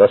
10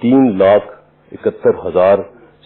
3,71,000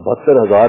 72,000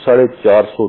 450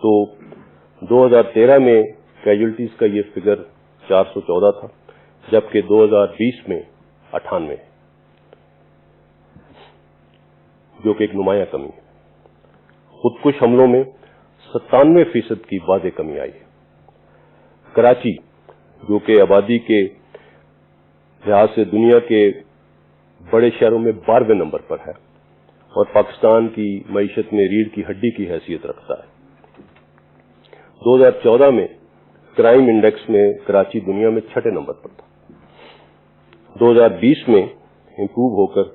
تو 2013 میں کیجولٹیز کا یہ فگر 414 تھا، جبکہ 2020 میں 98، جو کہ ایک نمایاں کمی ہے۔ خودکش حملوں میں 97% کی واضح کمی آئی ہے۔ کراچی، جو کہ آبادی کے لحاظ سے دنیا کے بڑے شہروں میں 12ویں نمبر پر ہے اور پاکستان کی معیشت میں ریڑھ کی ہڈی کی حیثیت رکھتا ہے، 2014 میں کرائم انڈیکس میں کراچی دنیا میں 6 نمبر پر تھا۔ 2020 میں امپروو ہو کر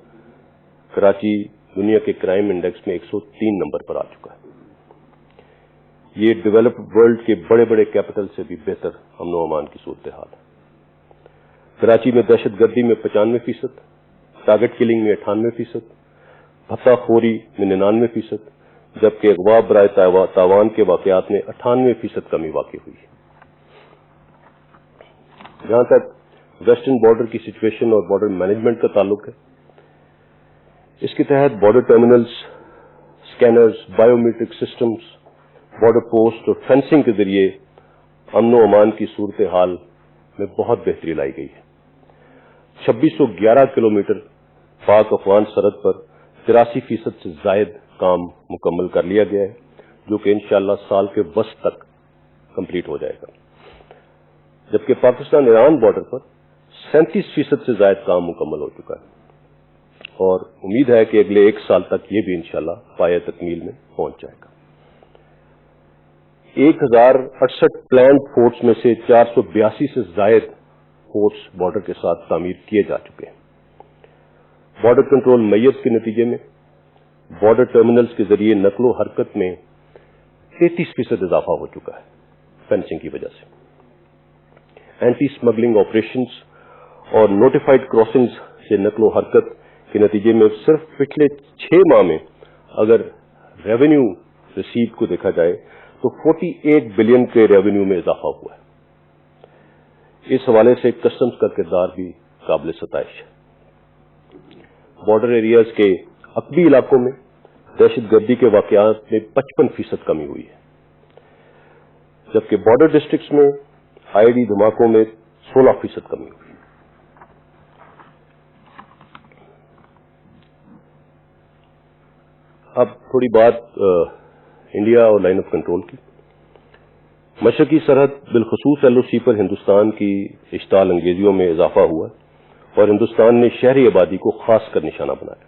کراچی دنیا کے کرائم انڈیکس میں 103 نمبر پر آ چکا ہے۔ یہ ڈیولپڈ ورلڈ کے بڑے بڑے کیپٹل سے بھی بہتر امن و امان کی صورتحال ہے۔ کراچی میں دہشت گردی میں 95%، ٹارگٹ کلنگ میں 98%، بھتہ خوری میں 99%، جبکہ اغوا برائے تاوان کے واقعات میں 98% کمی واقع ہوئی ہے۔ جہاں تک ویسٹرن بارڈر کی سچویشن اور بارڈر مینجمنٹ کا تعلق ہے، اس کے تحت border terminals, scanners, biometric systems, border post اور فینسنگ کے ذریعے امن و امان کی صورتحال میں بہت بہتری لائی گئی ہے۔ 2611 کلومیٹر پاک افغان سرحد پر 83% سے زائد کام مکمل کر لیا گیا ہے، جو کہ انشاءاللہ سال کے وسط تک کمپلیٹ ہو جائے گا، جبکہ پاکستان ایران بارڈر پر 37% سے زائد کام مکمل ہو چکا ہے اور امید ہے کہ اگلے 1 سال تک یہ بھی انشاءاللہ پایہ تکمیل میں پہنچ جائے گا۔ 1068 پلانڈ فورٹس میں سے 482 سے زائد فورٹس بارڈر کے ساتھ تعمیر کیے جا چکے ہیں۔ بارڈر کنٹرول میت کے نتیجے میں بارڈر ٹرمینلز کے ذریعے نقل و حرکت میں 33% اضافہ ہو چکا ہے فینسنگ کی وجہ سے۔ اینٹی سمگلنگ آپریشنز اور نوٹیفائڈ کراسنگز سے نقل و حرکت کے نتیجے میں صرف پچھلے 6 ماہ میں اگر ریونیو ریسیو کو دیکھا جائے تو 48 بلین کے ریونیو میں اضافہ ہوا ہے۔ اس حوالے سے کسٹمز کا کردار بھی قابل ستائش ہے۔ بارڈر ایریاز کے عقبی علاقوں میں دہشت گردی کے واقعات میں 55% کمی ہوئی ہے، جبکہ بارڈر ڈسٹرکٹس میں آئی ڈی دھماکوں میں 16% کمی ہوئی ہے۔ اب تھوڑی بات انڈیا اور لائن آف کنٹرول کی۔ مشرقی سرحد بالخصوص ایل او سی پر ہندوستان کی اشتعال انگیزیوں میں اضافہ ہوا اور ہندوستان نے شہری آبادی کو خاص کر نشانہ بنایا،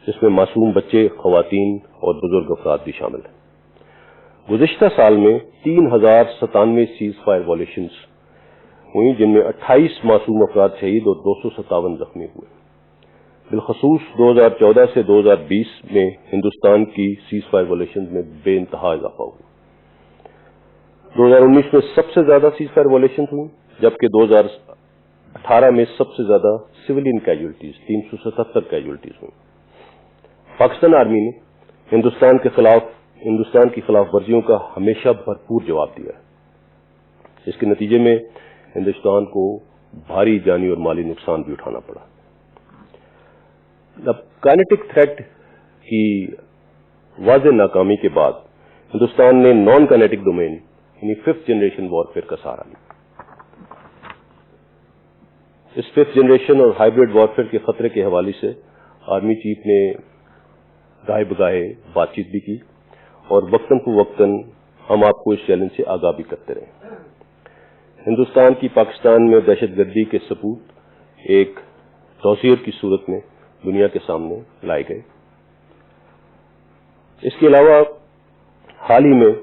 جس میں معصوم بچے، خواتین اور بزرگ افراد بھی شامل ہیں۔ گزشتہ سال میں 3097 سیز فائر وائلیشنز ہوئی، جن میں 28 معصوم افراد شہید اور 257 زخمی ہوئے۔ بالخصوص 2014 سے 2020 میں ہندوستان کی سیز فائر وائلیشنز میں بے انتہا اضافہ ہوا۔ 2019 میں سب سے زیادہ سیز فائر وائلیشنز ہوئی، جبکہ 2018 میں سب سے زیادہ سویلین کیجولٹیز 377 کیجولٹیز ہوئی۔ پاکستان آرمی نے ہندوستان کی خلاف ورزیوں کا ہمیشہ بھرپور جواب دیا ہے۔ اس کے نتیجے میں ہندوستان کو بھاری جانی اور مالی نقصان بھی اٹھانا پڑا۔ اب کائنیٹک تھریٹ کی واضح ناکامی کے بعد ہندوستان نے نان کائنیٹک ڈومین یعنی 5th جنریشن وارفیئر کا سہارا لیا۔ اس 5th جنریشن اور ہائیبرڈ وارفیئر کے خطرے کے حوالے سے آرمی چیف نے گاہے بگاہے بات چیت بھی کی اور وقتاً فوقتاً ہم آپ کو اس چیلنج سے آگاہ بھی کرتے رہے۔ ہندوستان کی پاکستان میں دہشت گردی کے ثبوت ایک دوسیے کی صورت میں دنیا کے سامنے لائے گئے۔ اس کے علاوہ حال ہی میں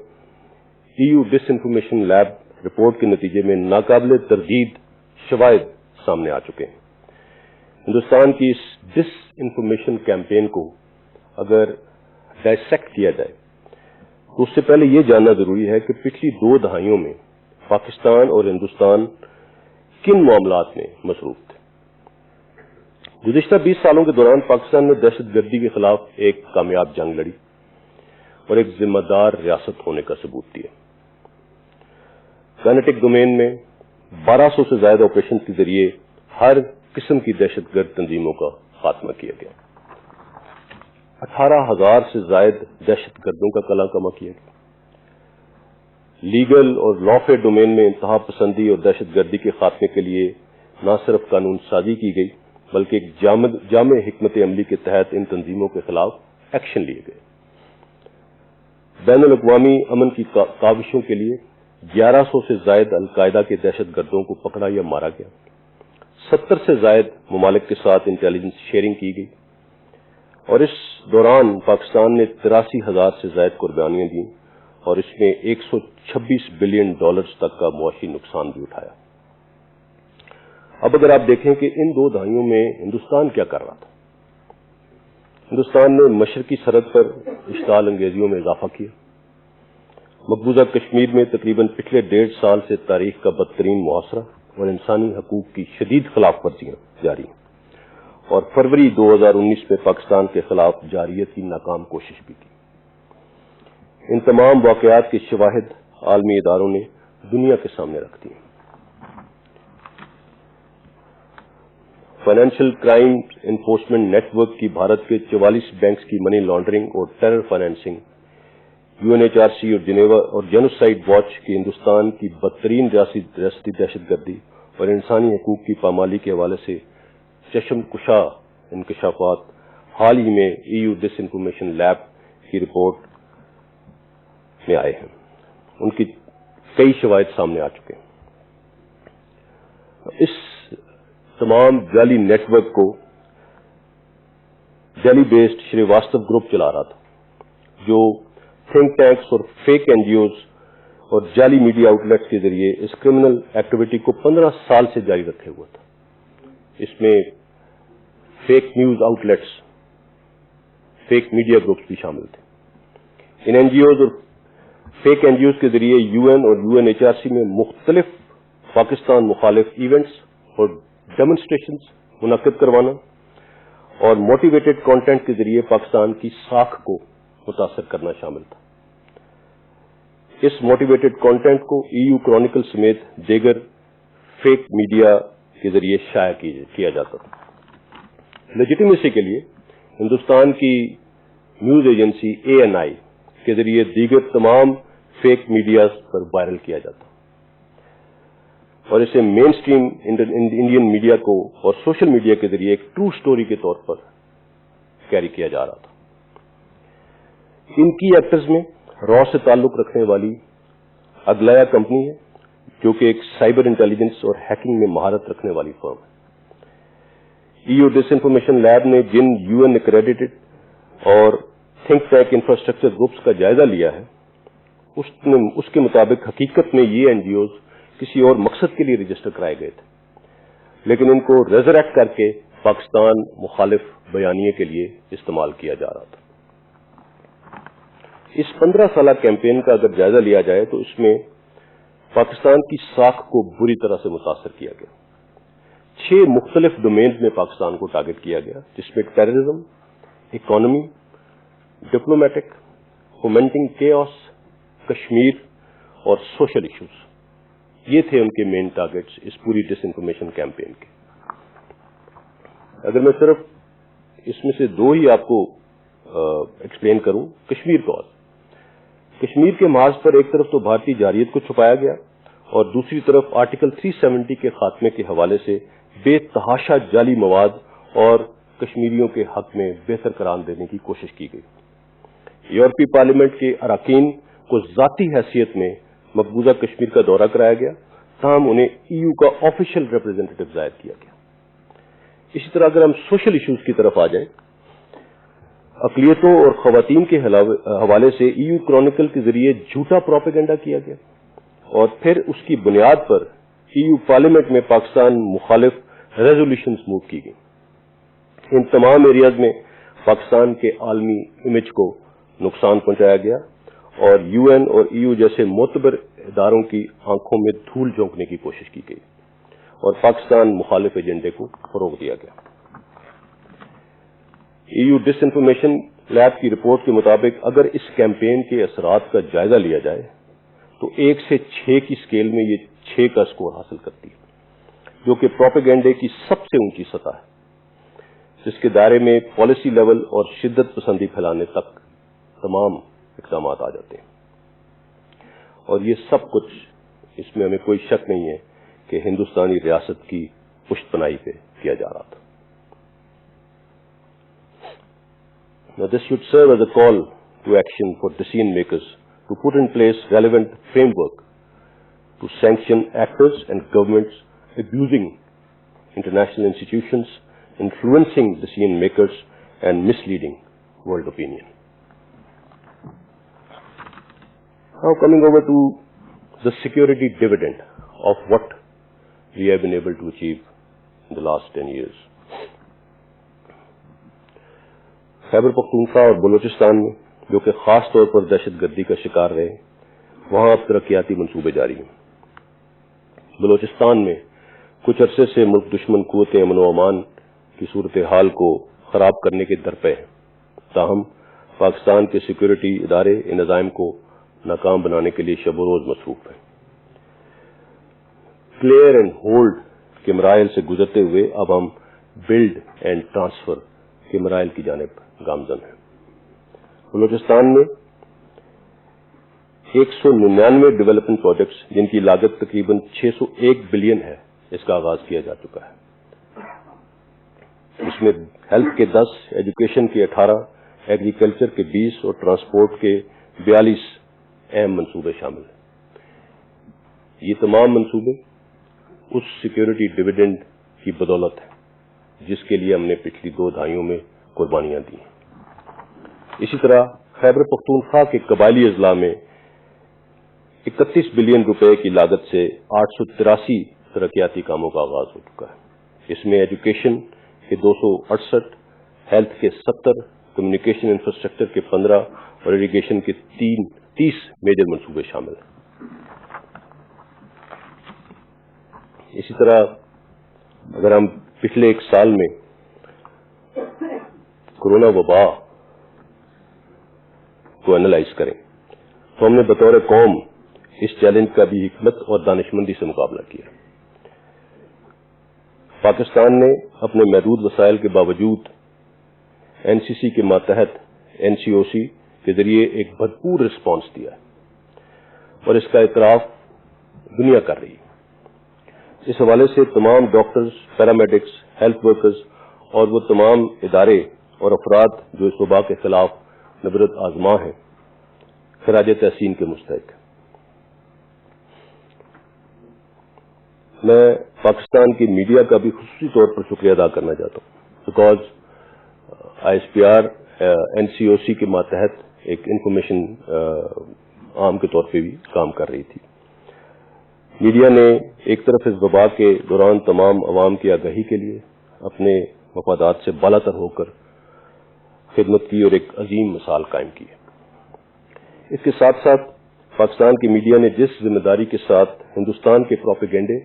ڈس انفارمیشن لیب رپورٹ کے نتیجے میں ناقابل تردید شواہد سامنے آ چکے ہیں۔ ہندوستان کی اس ڈس انفارمیشن کیمپین کو اگر ڈائسیکٹ کیا جائے تو اس سے پہلے یہ جاننا ضروری ہے کہ پچھلی 2 دہائیوں میں پاکستان اور ہندوستان کن معاملات میں مصروف تھے۔ گزشتہ 20 سالوں کے دوران پاکستان نے دہشت گردی کے خلاف ایک کامیاب جنگ لڑی اور ایک ذمہ دار ریاست ہونے کا ثبوت دیا۔ کائنیٹک ڈومین میں 1200 سے زائد آپریشن کے ذریعے ہر قسم کی دہشت گرد تنظیموں کا خاتمہ کیا گیا۔ 18,000 سے زائد دہشت گردوں کا کلا کما کیا گیا۔ لیگل اور لافے ڈومین میں انتہا پسندی اور دہشت گردی کے خاتمے کے لیے نہ صرف قانون سازی کی گئی بلکہ ایک جامع حکمت عملی کے تحت ان تنظیموں کے خلاف ایکشن لیے گئے۔ بین الاقوامی امن کی کاوشوں کے لیے 1100 سے زائد القاعدہ کے دہشت گردوں کو پکڑا یا مارا گیا، 70 سے زائد ممالک کے ساتھ انٹیلیجنس شیئرنگ کی گئی، اور اس دوران پاکستان نے 83,000 سے زائد قربانیاں دیں اور اس میں $126 بلین تک کا معاشی نقصان بھی اٹھایا۔ اب اگر آپ دیکھیں کہ ان 2 دہائیوں میں ہندوستان کیا کر رہا تھا، ہندوستان نے مشرقی سرحد پر اشتعال انگیزیوں میں اضافہ کیا، مقبوضہ کشمیر میں تقریباً پچھلے 1.5 سال سے تاریخ کا بدترین محاصرہ اور انسانی حقوق کی شدید خلاف ورزیاں جاری ہیں، اور فروری 2019 میں پاکستان کے خلاف جارحیت کی ناکام کوشش بھی کی۔ ان تمام واقعات کے شواہد عالمی اداروں نے دنیا کے سامنے رکھ دی ہیں۔ Financial crime enforcement network کی بھارت کے 44 بینکس کی منی لانڈرنگ اور ٹیرر فائنینسنگ، UNHRC اور جنیوا اور جینوسائیڈ واچ کی ہندوستان کی بدترین ریاستی دہشت گردی اور انسانی حقوق کی پامالی کے حوالے سے چشم کشا انکشافات حال ہی میں EU ڈس انفارمیشن لیب کی رپورٹ میں آئے ہیں۔ ان کی کئی شواہد سامنے آ چکے ہیں۔ اس تمام جعلی نیٹ ورک کو دہلی بیسڈ شریواستو گروپ چلا رہا تھا، جو تھنک ٹینکس اور فیک NGOs اور جعلی میڈیا آؤٹ لیٹس کے ذریعے اس کرمنل ایکٹیویٹی کو 15 سال سے جاری رکھے ہوا تھا۔ اس میں fake news out let's, fake media groups بھی شامل تھے۔ ان NGOs اور فیک NGOs کے ذریعے UN اور UNHRC میں مختلف پاکستان مخالف ایونٹس اور ڈیمونسٹریشنز منعقد کروانا اور موٹیویٹڈ کانٹینٹ کے ذریعے پاکستان کی ساکھ کو متاثر کرنا شامل تھا۔ اس موٹیویٹڈ کانٹینٹ کو EU کرونیکل سمیت دیگر فیک میڈیا کے ذریعے شائع کیا جاتا تھا۔ لیجیٹیمیسی کے لیے ہندوستان کی نیوز ایجنسی ANI کے ذریعے دیگر تمام فیک میڈیا پر وائرل کیا جاتا اور اسے مین سٹریم انڈین میڈیا کو اور سوشل میڈیا کے ذریعے ایک ٹرو سٹوری کے طور پر کیری کیا جا رہا تھا۔ ان کی ایکٹرز میں را سے تعلق رکھنے والی اگلایا کمپنی ہے، جو کہ ایک سائبر انٹیلیجنس اور ہیکنگ میں مہارت رکھنے والی فرم ہے۔ EU ڈس انفارمیشن لیب نے جن UN ایکریڈیٹڈ اور تھنک ٹینک انفراسٹرکچر گروپس کا جائزہ لیا ہے، اس کے مطابق حقیقت میں یہ NGOs کسی اور مقصد کے لیے رجسٹر کرائے گئے تھے، لیکن ان کو ریزریکٹ کر کے پاکستان مخالف بیانیے کے لیے استعمال کیا جا رہا تھا۔ اس 15 سالہ کیمپین کا اگر جائزہ لیا جائے تو اس میں پاکستان کی ساکھ کو بری طرح سے متاثر کیا گیا۔ 6 مختلف ڈومینز میں پاکستان کو ٹارگٹ کیا گیا، جس میں terrorism, economy, diplomatic, fomenting chaos, Kashmir اور سوشل ایشوز۔ یہ تھے ان کے مین ٹارگٹس اس پوری ڈس انفارمیشن کیمپین کے۔ اگر میں صرف اس میں سے 2 ہی آپ کو ایکسپلین کروں، کشمیر کا، کشمیر کے محاذ پر ایک طرف تو بھارتی جارحیت کو چھپایا گیا اور دوسری طرف آرٹیکل 370 کے خاتمے کے حوالے سے بے تحاشا جعلی مواد اور کشمیریوں کے حق میں بہتر قرار دینے کی کوشش کی گئی۔ یورپی پارلیمنٹ کے اراکین کو ذاتی حیثیت میں مقبوضہ کشمیر کا دورہ کرایا گیا، تاہم انہیں EU کا آفیشیل ریپرزینٹیٹو ظاہر کیا گیا۔ اسی طرح اگر ہم سوشل ایشوز کی طرف آ جائیں، اقلیتوں اور خواتین کے حوالے سے EU کرونیکل کے ذریعے جھوٹا پروپیگنڈا کیا گیا اور پھر اس کی بنیاد پر EU پارلیمنٹ میں پاکستان مخالف ریزولوشنز موو کی گئی۔ ان تمام ایریاز میں پاکستان کے عالمی امیج کو نقصان پہنچایا گیا اور UN اور EU جیسے معتبر اداروں کی آنکھوں میں دھول جھونکنے کی کوشش کی گئی اور پاکستان مخالف ایجنڈے کو فروغ دیا گیا۔ EU ڈس انفارمیشن لیب کی رپورٹ کے مطابق اگر اس کیمپین کے اثرات کا جائزہ لیا جائے تو 1 سے 6 کی سکیل میں یہ 6 کا سکور حاصل کرتی ہے، جو کہ پروپیگنڈے کی سب سے اونچی سطح ہے، جس کے دائرے میں پالیسی لیول اور شدت پسندی پھیلانے تک تمام اقدامات آ جاتے ہیں۔ اور یہ سب کچھ اس میں ہمیں کوئی شک نہیں ہے کہ ہندوستانی ریاست کی پشت پناہی پہ کیا جا رہا تھا. Now this should serve as a call to action for decision makers to put in place relevant framework to sanction actors and governments abusing international institutions, influencing decision makers and misleading world opinion. Now coming over to the security dividend of what we have been able to achieve in the last 10 years. Khyber Pakhtunkhwa اور بلوچستان میں جو کہ خاص طور پر دہشت گردی کا شکار رہے وہاں اب ترقیاتی منصوبے جاری ہیں. بلوچستان میں کچھ عرصے سے ملک دشمن قوتیں امن و امان کی صورتحال کو خراب کرنے کے درپے ہیں. تاہم پاکستان کے سیکورٹی ادارے ان عزائم کو ناکام بنانے کے لیے شب و روز مصروف ہیں. کلیئر اینڈ ہولڈ کے مراحل سے گزرتے ہوئے اب ہم بلڈ اینڈ ٹرانسفر کے مراحل کی جانب گامزن ہیں. بلوچستان میں 199 ڈیولپمنٹ پروجیکٹس جن کی لاگت تقریباً 601 بلین ہے اس کا آغاز کیا جا چکا ہے. اس میں ہیلتھ کے 10, ایجوکیشن کے 18, ایگریکلچر کے 20 اور ٹرانسپورٹ کے 42 اہم منصوبے شامل ہیں. یہ تمام منصوبے اس سیکورٹی ڈویڈنڈ کی بدولت ہے جس کے لیے ہم نے پچھلی 2 دہائیوں میں قربانیاں دی ہیں. اسی طرح خیبر پختونخوا کے قبائلی اضلاع میں 31 بلین روپے کی لاگت سے 883 ترقیاتی کاموں کا آغاز ہو چکا ہے. اس میں ایجوکیشن کے 268, ہیلتھ کے 70, کمیونیکیشن انفراسٹرکچر کے 15 اور اریگیشن کے 30 میجر منصوبے شامل ہیں. اسی طرح اگر ہم پچھلے 1 سال میں کورونا وبا کو اینالائز کریں تو ہم نے بطور قوم اس چیلنج کا بھی حکمت اور دانشمندی سے مقابلہ کیا. پاکستان نے اپنے محدود وسائل کے باوجود NCC کے ماتحت NCOC کے ذریعے ایک بھرپور رسپانس دیا اور اس کا اعتراف دنیا کر رہی ہے. اس حوالے سے تمام ڈاکٹرز, پیرامیڈکس, ہیلتھ ورکرز اور وہ تمام ادارے اور افراد جو اس وبا کے خلاف نبرد آزما ہیں خراج تحسین کے مستحق. میں پاکستان کی میڈیا کا بھی خصوصی طور پر شکریہ ادا کرنا چاہتا ہوں بیکاز ISPR NCOC کے ماتحت ایک انفارمیشن عام کے طور پہ بھی کام کر رہی تھی. میڈیا نے ایک طرف اس وبا کے دوران تمام عوام کی آگاہی کے لیے اپنے مفادات سے بالا تر ہو کر خدمت کی اور ایک عظیم مثال قائم کی ہے. اس کے ساتھ ساتھ پاکستان کی میڈیا نے جس ذمہ داری کے ساتھ ہندوستان کے پروپیگنڈے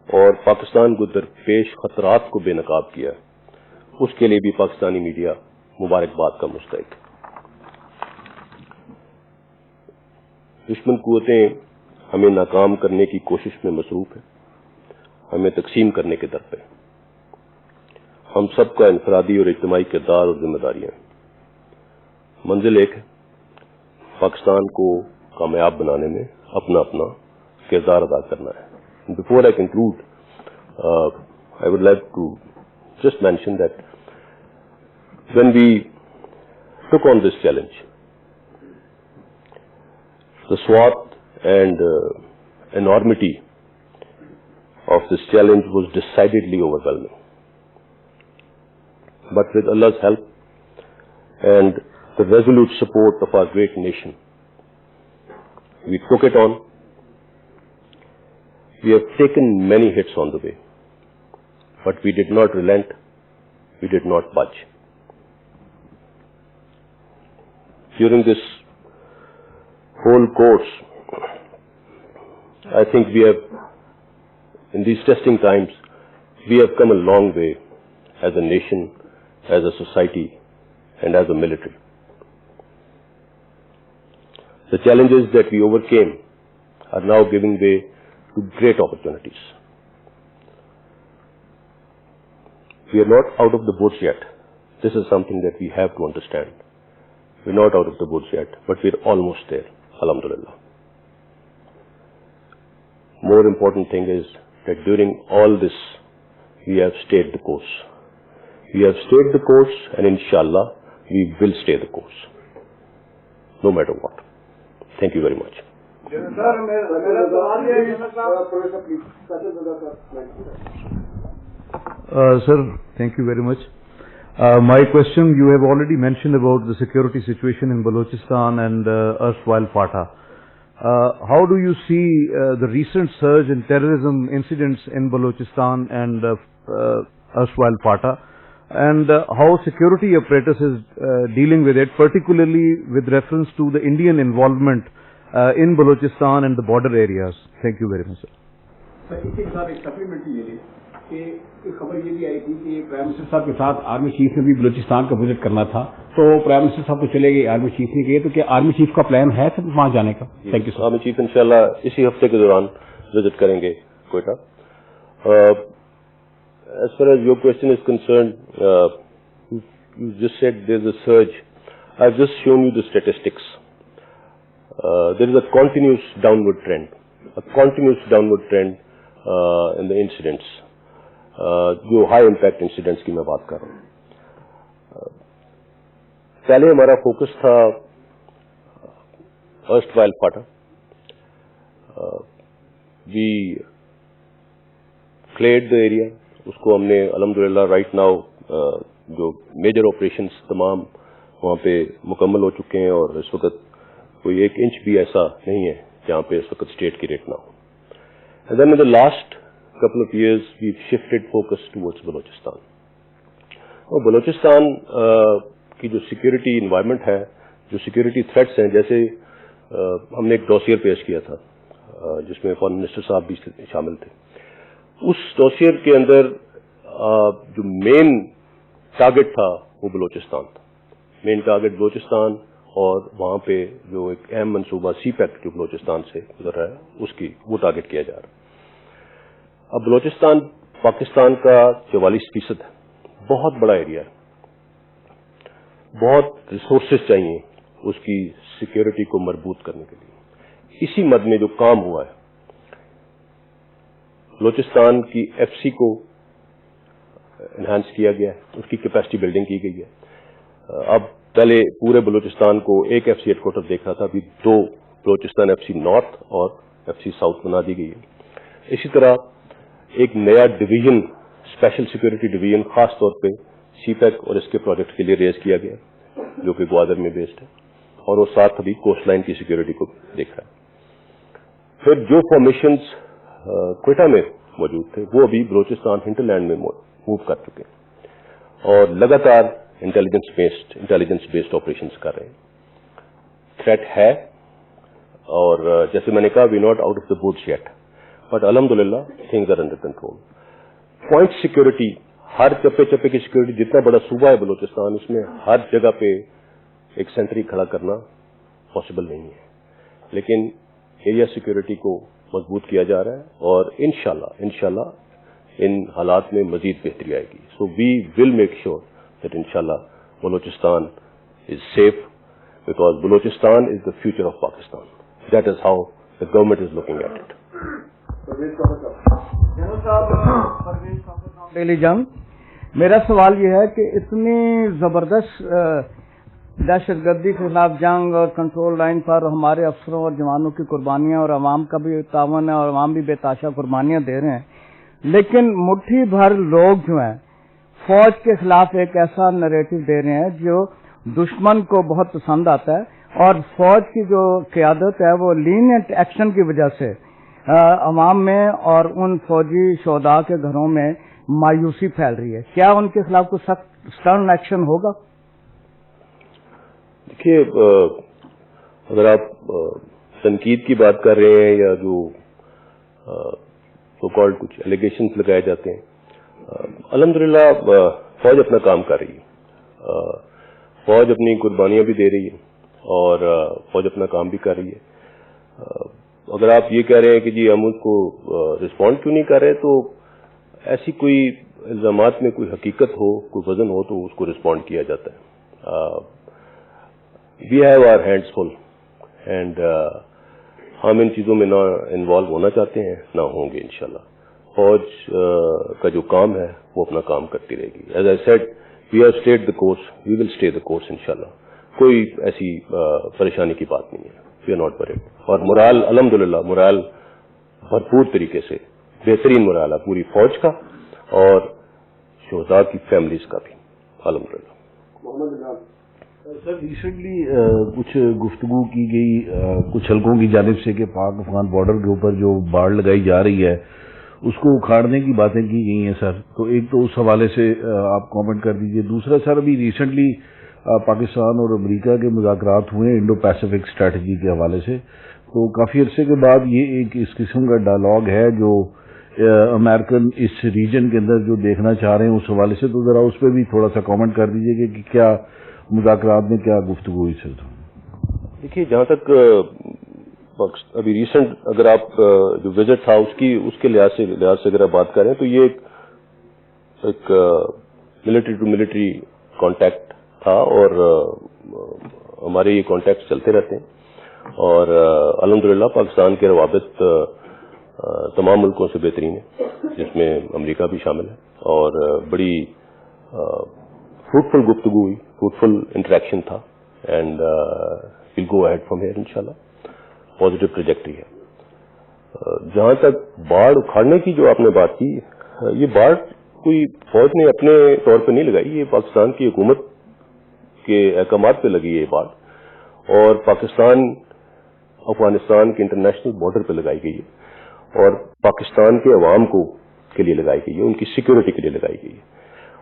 اور پاکستان کو درپیش خطرات کو بے نقاب کیا اس کے لیے بھی پاکستانی میڈیا مبارکباد کا مستحق ہے. دشمن قوتیں ہمیں ناکام کرنے کی کوشش میں مصروف ہیں, ہمیں تقسیم کرنے کے در پہ. ہم سب کا انفرادی اور اجتماعی کردار اور ذمہ داریاں ہیں. منزل ایک ہے, پاکستان کو کامیاب بنانے میں اپنا اپنا کردار ادا کرنا ہے. Before I conclude, I would like to just mention that when we took on this challenge, the SWAT and enormity of this challenge was decidedly overwhelming. But with Allah's help and the resolute support of our great nation, we took it on. We have taken many hits on the way, but we did not relent, we did not budge. During this whole course, I think we have, in these testing times, we have come a long way as a nation, as a society, and as a military. The challenges that we overcame are now giving way to great opportunities. We are not out of the woods yet. This is something that we have to understand. We are not out of the woods yet, but we are almost there. Alhamdulillah. more important thing is that during all this, we have stayed the course. We have stayed the course, and inshallah, we will stay the course, no matter what. Thank you very much. Sir, thank you very much. My question, you have already mentioned about the security situation in Balochistan and erstwhile FATA. How do you see the recent surge in terrorism incidents in Balochistan and erstwhile FATA, and how security apparatus is dealing with it, particularly with reference to the Indian involvement in Balochistan and the border areas? Thank you very much, sir. اسی کے ساتھ ایک supplementary یہ ہے کہ ایک خبر یہ بھی آئی تھی کہ پرائم منسٹر صاحب کے ساتھ آرمی چیف نے بھی بلوچستان کا وزٹ کرنا تھا, تو پرائم منسٹر صاحب تو چلے گئے, آرمی چیف نے گئے, تو کیا آرمی چیف کا پلان ہے سر وہاں جانے کا؟ Thank you sir. Army chief انشاءاللہ اسی ہفتے کے دوران وزٹ کریں گے Quetta. As far as your question is concerned, you just said there's a surge. I've just shown you the statistics. There is a continuous downward trend in the incidents. جو high impact incidents کی میں بات کر رہا ہوں. پہلے ہمارا focus تھا erstwhile FATA. We cleared the area. اس کو ہم نے الحمدللہ رائٹ ناؤ جو میجر آپریشنس تمام وہاں پہ مکمل ہو چکے ہیں, اور اس وقت کوئی 1 انچ بھی ایسا نہیں ہے جہاں پہ اس وقت اسٹیٹ کی ریٹ نہ ہو. And then in the last couple of years, we've shifted focus towards Balochistan. اور بلوچستان کی جو سیکورٹی انوائرمنٹ ہے, جو سیکورٹی تھریٹس ہیں, جیسے ہم نے ایک ڈوسیئر پیش کیا تھا جس میں فارن منسٹر صاحب بھی شامل تھے. اس ڈوسیئر کے اندر جو مین ٹارگٹ تھا وہ بلوچستان تھا. مین ٹارگٹ بلوچستان, اور وہاں پہ جو ایک اہم منصوبہ سی پیک جو بلوچستان سے گزر رہا ہے اس کی وہ ٹارگٹ کیا جا رہا ہے. اب بلوچستان پاکستان کا 44% ہے, بہت بڑا ایریا ہے, بہت ریسورسز چاہیے اس کی سیکورٹی کو مربوط کرنے کے لیے. اسی مد میں جو کام ہوا ہے, بلوچستان کی ایف سی کو انہانس کیا گیا ہے, اس کی کیپیسٹی بلڈنگ کی گئی ہے. اب پہلے پورے بلوچستان کو ایک ایف سی ہیڈ کوارٹر دیکھ رہا تھا, ابھی 2 بلوچستان ایف سی نارتھ اور ایف سی ساؤتھ بنا دی گئی ہے. اسی طرح ایک نیا ڈویژن, اسپیشل سیکورٹی ڈویژن خاص طور پہ سی پیک اور اس کے پروجیکٹ کے لیے ریز کیا گیا جو کہ گوادر میں بیسڈ ہے, اور وہ ساتھ ابھی کوسٹ لائن کی سیکورٹی کو دیکھ رہا ہے. پھر جو فارمیشنز کوئٹہ میں موجود تھے وہ ابھی بلوچستان ہنٹرلینڈ میں موو کر چکے ہیں اور لگاتار انٹیلیجنس بیسڈ آپریشنز کر رہے ہیں. تھریٹ ہے, اور جیسے میں نے کہا we not out of the boats yet, but الحمدللہ things are under control. Point security, ہر چپے چپے کی سیکورٹی, جتنا بڑا صوبہ ہے بلوچستان اس میں ہر جگہ پہ ایک سینٹری کھڑا کرنا پاسبل نہیں ہے, لیکن ایریا سیکورٹی کو مضبوط کیا جا رہا ہے, اور انشاءاللہ ان حالات میں مزید بہتری آئے گی. So we will make sure that انشاءاللہ Balochistan is safe, because Balochistan is the future of Pakistan. That is how the government is looking at it. Daily Jang, میرا سوال یہ ہے کہ اتنی زبردست دہشت گردی کے خلاف جنگ اور کنٹرول لائن پر ہمارے افسروں اور جوانوں کی قربانیاں اور عوام کا بھی تعاون ہے اور عوام بھی بے تحاشا قربانیاں دے رہے ہیں, لیکن مٹھی بھر لوگ جو ہیں فوج کے خلاف ایک ایسا نریٹو دے رہے ہیں جو دشمن کو بہت پسند آتا ہے, اور فوج کی جو قیادت ہے وہ لینئنٹ ایکشن کی وجہ سے عوام میں اور ان فوجی شہداء کے گھروں میں مایوسی پھیل رہی ہے. کیا ان کے خلاف کوئی سخت سٹرن ایکشن ہوگا؟ دیکھیے, اگر آپ تنقید کی بات کر رہے ہیں یا جو سو کالڈ کچھ ایلیگیشنز لگائے جاتے ہیں, الحمدللہ فوج اپنا کام کر رہی ہے, فوج اپنی قربانیاں بھی دے رہی ہے اور فوج اپنا کام بھی کر رہی ہے. اگر آپ یہ کہہ رہے ہیں کہ جی ہم اس کو رسپونڈ کیوں نہیں کر رہے, تو ایسی کوئی الزامات میں کوئی حقیقت ہو, کوئی وزن ہو تو اس کو رسپونڈ کیا جاتا ہے. We have our hands full, and ہم ان چیزوں میں نہ انوالو ہونا چاہتے ہیں، نہ ہوں گے انشاءاللہ. فوج کا جو کام ہے وہ اپنا کام کرتی رہے گی. As I said we have stayed the course, we will stay the course انشاءاللہ. کوئی ایسی پریشانی کی بات نہیں ہے. We are not worried. اور مرال الحمدللہ مرال بھرپور طریقے سے بہترین مرال ہے پوری فوج کا اور شہداء کی فیملیز کا بھی الحمدللہ. سر ریسنٹلی کچھ گفتگو کی گئی کچھ حلقوں کی جانب سے کہ پاک افغان بارڈر کے اوپر جو باڑ لگائی جا رہی ہے اس کو اکھاڑنے کی باتیں کی گئی ہیں سر. تو ایک تو اس حوالے سے آپ کامنٹ کر دیجئے. دوسرا سر ابھی ریسنٹلی پاکستان اور امریکہ کے مذاکرات ہوئے انڈو پیسیفک اسٹریٹجی کے حوالے سے. تو کافی عرصے کے بعد یہ ایک اس قسم کا ڈائلاگ ہے جو امریکن اس ریجن کے اندر جو دیکھنا چاہ رہے ہیں اس حوالے سے. تو ذرا اس پہ بھی تھوڑا سا کامنٹ کر دیجئے کہ کیا مذاکرات میں کیا گفتگو ہوئی سر. دیکھیے جہاں تک ابھی ریسنٹ اگر آپ جو وزٹ تھا اس کے لحاظ سے اگر آپ بات کریں تو یہ ایک ملٹری ٹو ملٹری کانٹیکٹ تھا اور ہمارے یہ کانٹیکٹ چلتے رہتے ہیں اور الحمدللہ پاکستان کے روابط تمام ملکوں سے بہترین ہے جس میں امریکہ بھی شامل ہے اور بڑی فروٹفل گفتگو ہوئی، فروٹفل انٹریکشن تھا and we'll go ahead from here انشاءاللہ. پازیٹو ٹریجیکٹری ہے. جہاں تک باڑ اکھاڑنے کی جو آپ نے بات کی، یہ باڑ کوئی فوج نے اپنے طور پہ نہیں لگائی، یہ پاکستان کی حکومت کے احکامات پہ لگی ہے یہ باڑ اور پاکستان افغانستان کے انٹرنیشنل بارڈر پہ لگائی گئی ہے اور پاکستان کے عوام کے لیے لگائی گئی ہے، ان کی سیکورٹی کے لیے لگائی گئی ہے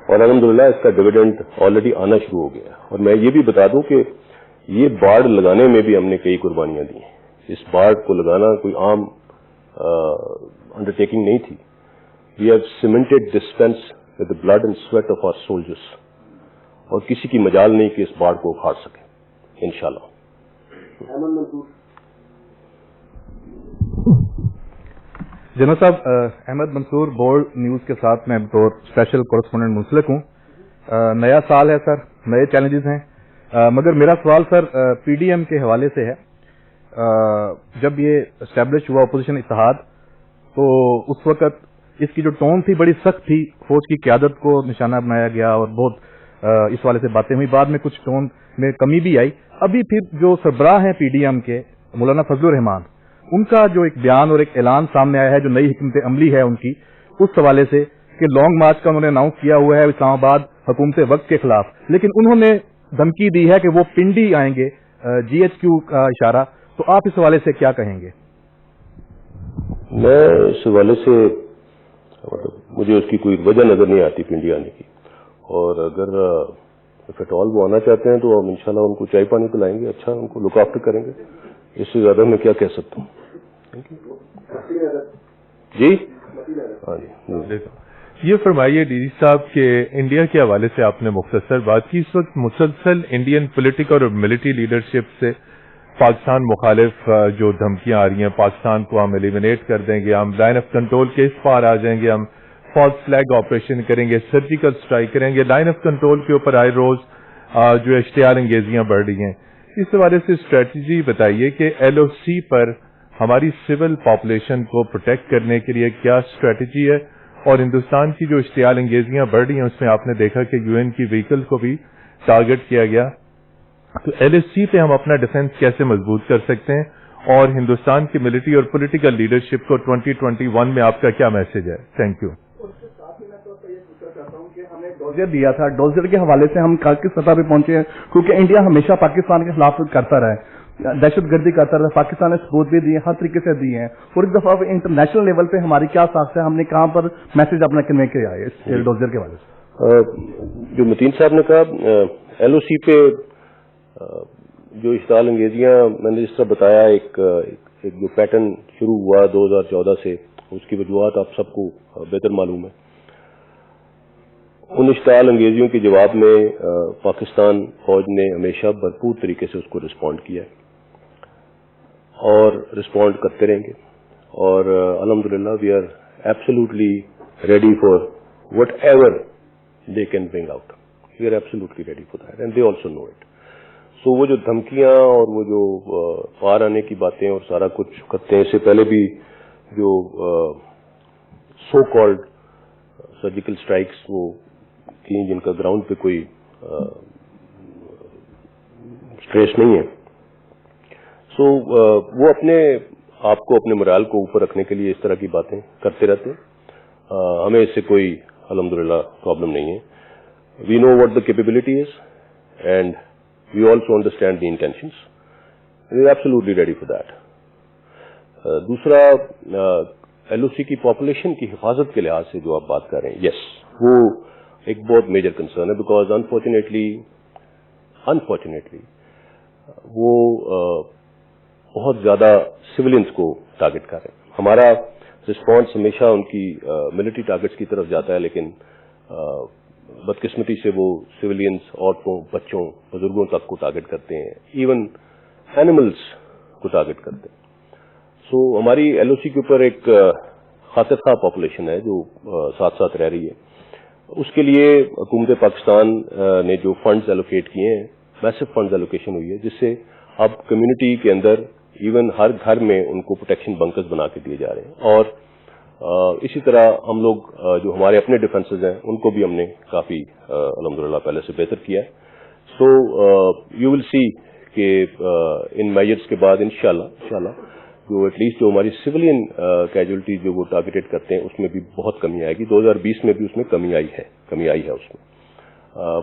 اور الحمدللہ اس کا ڈویڈنڈ آلریڈی آنا شروع ہو گیا ہے. اور میں یہ بھی بتا دوں کہ یہ باڑ لگانے میں بھی ہم نے کئی قربانیاں دی ہیں. اس باڑ کو لگانا کوئی عام انڈرٹیکنگ نہیں تھی. We have cemented this fence with the blood and sweat of our soldiers اور کسی کی مجال نہیں کہ اس باڑ کو اکھاڑ سکے انشاءاللہ. جناب صاحب، احمد منصور بورڈ نیوز کے ساتھ میں بطور اسپیشل کورسپونڈنٹ منسلک ہوں. نیا سال ہے سر، نئے چیلنجز ہیں، مگر میرا سوال سر پی ڈی ایم کے حوالے سے ہے. جب یہ اسٹیبلش ہوا اپوزیشن اتحاد تو اس وقت اس کی جو ٹون تھی بڑی سخت تھی، فوج کی قیادت کو نشانہ بنایا گیا اور بہت اس والے سے باتیں ہوئی. بعد میں کچھ ٹون میں کمی بھی آئی. ابھی پھر جو سربراہ ہیں پی ڈی ایم کے مولانا فضل الرحمان، ان کا جو ایک بیان اور ایک اعلان سامنے آیا ہے جو نئی حکمت عملی ہے ان کی، اس حوالے سے کہ لانگ مارچ کا انہوں نے اناؤنس کیا ہوا ہے اسلام آباد حکومت وقت کے خلاف، لیکن انہوں نے دھمکی دی ہے کہ وہ پنڈی آئیں گے، جی ایچ کیو کا اشارہ. تو آپ اس حوالے سے کیا کہیں گے؟ میں اس حوالے سے مجھے اس کی کوئی وجہ نظر نہیں آتی پنڈی آنے کی، اور اگر اف آل وہ آنا چاہتے ہیں تو ہم انشاءاللہ ان کو چائے پانی پلائیں گے، اچھا ان کو لک آفٹر کریں گے. اس سے زیادہ میں کیا کہہ سکتا ہوں. جی ہاں جی. یہ فرمائیے ڈی جی صاحب کہ انڈیا کے حوالے سے آپ نے مختصر بات کی. اس وقت مسلسل انڈین پولیٹیکل اور ملٹری لیڈرشپ سے پاکستان مخالف جو دھمکیاں آ رہی ہیں، پاکستان کو ہم ایلیمنیٹ کر دیں گے، ہم لائن آف کنٹرول کے اس پار آ جائیں گے، ہم فالس فلیگ آپریشن کریں گے، سرجیکل اسٹرائک کریں گے، لائن آف کنٹرول کے اوپر آئے روز جو اشتعال انگیزیاں بڑھ رہی ہیں. اس حوالے سے اسٹریٹجی بتائیے کہ ایل او سی پر ہماری سول پاپولیشن کو پروٹیکٹ کرنے کے لیے کیا اسٹریٹجی ہے، اور ہندوستان کی جو اشتعال انگیزیاں بڑھ رہی ہیں اس میں آپ نے دیکھا کہ یو این کی وہیکل کو بھی ٹارگٹ کیا گیا. تو ایل ایس سی پہ ہم اپنا ڈیفنس کیسے مضبوط کر سکتے ہیں، اور ہندوستان کی ملٹری اور پولیٹیکل لیڈرشپ کو 2021 میں آپ کا کیا میسج ہے؟ Thank you. ڈوزر دیا تھا، ڈوزر کے حوالے سے ہم کس سطح پہ پہنچے ہیں، کیونکہ انڈیا ہمیشہ پاکستان کے خلاف کرتا رہا ہے، دہشت گردی کرتا رہا. پاکستان نے ثبوت بھی دیے، ہر طریقے سے دیے ہیں، اور ایک دفعہ انٹرنیشنل لیول پہ ہماری کیا ساخت ہے، ہم نے کہاں پر میسج اپنا کنوے کیا ہے اس ڈوزر کے حوالے سے؟ جو متین صاحب نے کہا ایل او سی پہ جو اشتعال انگیزیاں میں نے جس طرح بتایا، ایک جو پیٹرن شروع ہوا 2014 سے، اس کی وجوہات آپ سب کو بہتر معلوم ہے. ان اشتعال انگیزیوں کے جواب میں پاکستان فوج نے ہمیشہ بھرپور طریقے سے اس کو رسپونڈ کیا ہے اور رسپونڈ کرتے رہیں گے. اور الحمدللہ we are absolutely ready for whatever they can bring out. We are absolutely ready for that and they also know it. So وہ جو دھمکیاں اور وہ جو پار آنے کی باتیں اور سارا کچھ کرتے ہیں، اس سے پہلے بھی جو سو کالڈ سرجیکل اسٹرائکس وہ تھیں جن کا گراؤنڈ پہ کوئی ٹریس نہیں ہے. سو وہ اپنے آپ کو، اپنے مرال کو اوپر رکھنے کے لیے اس طرح کی باتیں کرتے رہتے ہیں. ہمیں اس سے کوئی الحمدللہ پرابلم نہیں ہے. We know what the capability is and we also understand the intentions. We are absolutely ready for that. دوسرا، ایل او سی کی پاپولیشن کی حفاظت کے لحاظ سے جو آپ بات کر رہے ہیں، یس، وہ ایک بہت میجر کنسرن ہے، بیکاز انفارچونیٹلی وہ بہت زیادہ سولینس کو ٹارگٹ کر رہے ہیں. ہمارا رسپانس ہمیشہ ان کی ملٹری ٹارگٹس کی طرف جاتا ہے، لیکن بدقسمتی سے وہ سویلینس، عورتوں، بچوں، بزرگوں تک کو ٹارگٹ کرتے ہیں، ایون اینیملس کو ٹارگٹ کرتے ہیں. سو ہماری ایل او سی کے اوپر ایک خاطر خواہ پاپولیشن ہے جو ساتھ ساتھ رہ رہی ہے. اس کے لیے حکومت پاکستان نے جو فنڈز ایلوکیٹ کیے ہیں، میسو فنڈز ایلوکیشن ہوئی ہے، جس سے اب کمیونٹی کے اندر ایون ہر گھر میں ان کو پروٹیکشن بنکرز بنا کے دیے جا رہے ہیں. اور اسی طرح ہم لوگ جو ہمارے اپنے ڈیفنسز ہیں ان کو بھی ہم نے کافی الحمدللہ پہلے سے بہتر کیا ہے. سو یو ول سی کہ ان میجرز کے بعد انشاءاللہ جو ایٹ لیسٹ جو ہماری سولین کیجولٹی جو وہ ٹارگیٹڈ کرتے ہیں اس میں بھی بہت کمی آئے گی. 2020 میں بھی اس میں کمی آئی ہے اس میں.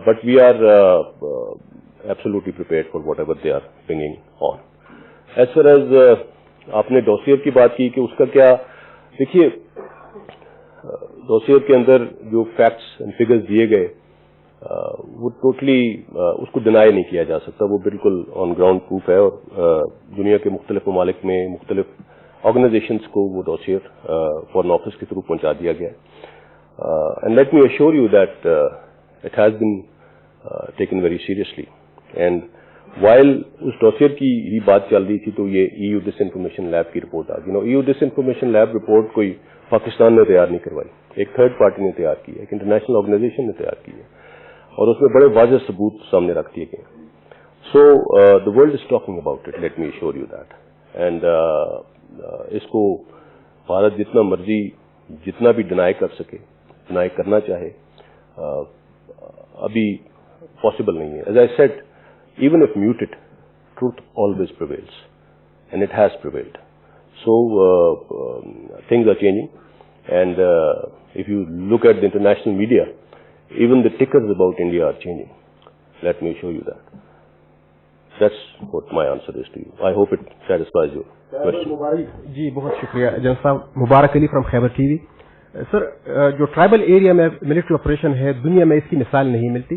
But we are absolutely prepared for whatever they are bringing on. As far as آپ نے ڈوسیئر کی بات کی کہ اس کا کیا، دیکھیے ڈوسیئر کے اندر جو فیکٹس اینڈ فگرز دیے گئے وہ ٹوٹلی اس کو ڈینائی نہیں کیا جا سکتا. وہ بالکل آن گراؤنڈ پروف ہے، اور دنیا کے مختلف ممالک میں مختلف آرگنائزیشنس کو وہ ڈوسیئر فارن آفس کے تھرو پہنچا دیا گیا. And let me assure you that it has been taken very seriously. And while اس ڈوسیئر کی ہی بات چل رہی تھی تو یہ E U disinformation lab کی رپورٹ آ گئی. E U disinformation lab report کوئی پاکستان نے تیار نہیں کروائی، ایک تھرڈ پارٹی نے تیار کی ہے، ایک انٹرنیشنل آرگنائزیشن نے تیار کی ہے، اور اس میں بڑے واضح ثبوت سامنے رکھ دیے گئے. So the world is talking about it, let me assure you that. And اس کو بھارت جتنا مرضی جتنا بھی ڈینائی کر سکے، ڈینائی کرنا چاہے، ابھی پاسبل نہیں ہے. As I sad, even if muted, truth always prevails, and it has prevailed. So things are changing, and if you look at the international media, even the tickers about India are changing. Let me show you that. That's what my answer is to you. I hope it satisfies your question. جی بہت شکریہ جناب صاحب. مبارک علی from Khyber T V. Sir, جو tribal area میں military operation ہے، دنیا میں اس کی مثال نہیں ملتی،